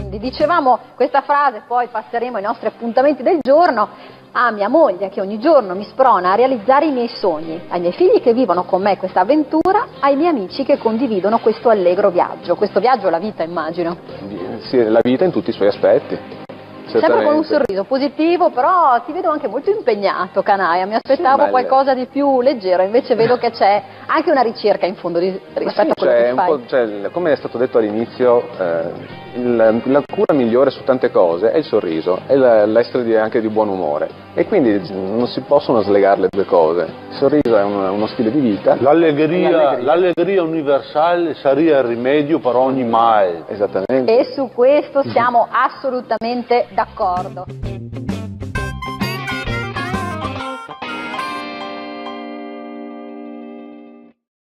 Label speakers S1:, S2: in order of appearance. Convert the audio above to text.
S1: Quindi dicevamo questa frase, poi passeremo ai nostri appuntamenti del giorno, a mia moglie che ogni giorno mi sprona a realizzare i miei sogni, ai miei figli che vivono con me questa avventura, ai miei amici che condividono questo allegro viaggio. Questo viaggio è la vita, immagino.
S2: Sì, la vita in tutti i suoi aspetti.
S1: Sempre con un sorriso positivo, però ti vedo anche molto impegnato, Canaia. Mi aspettavo qualcosa di più leggero, invece vedo che c'è anche una ricerca in fondo rispetto a quello che fai.
S2: Come è stato detto all'inizio, la cura migliore su tante cose è il sorriso, è l'essere anche di buon umore, e quindi non si possono slegare le due cose. Il sorriso è uno stile di vita.
S3: L'allegria universale sarebbe il rimedio per ogni male.
S2: Esattamente.
S1: E su questo siamo assolutamente d'accordo.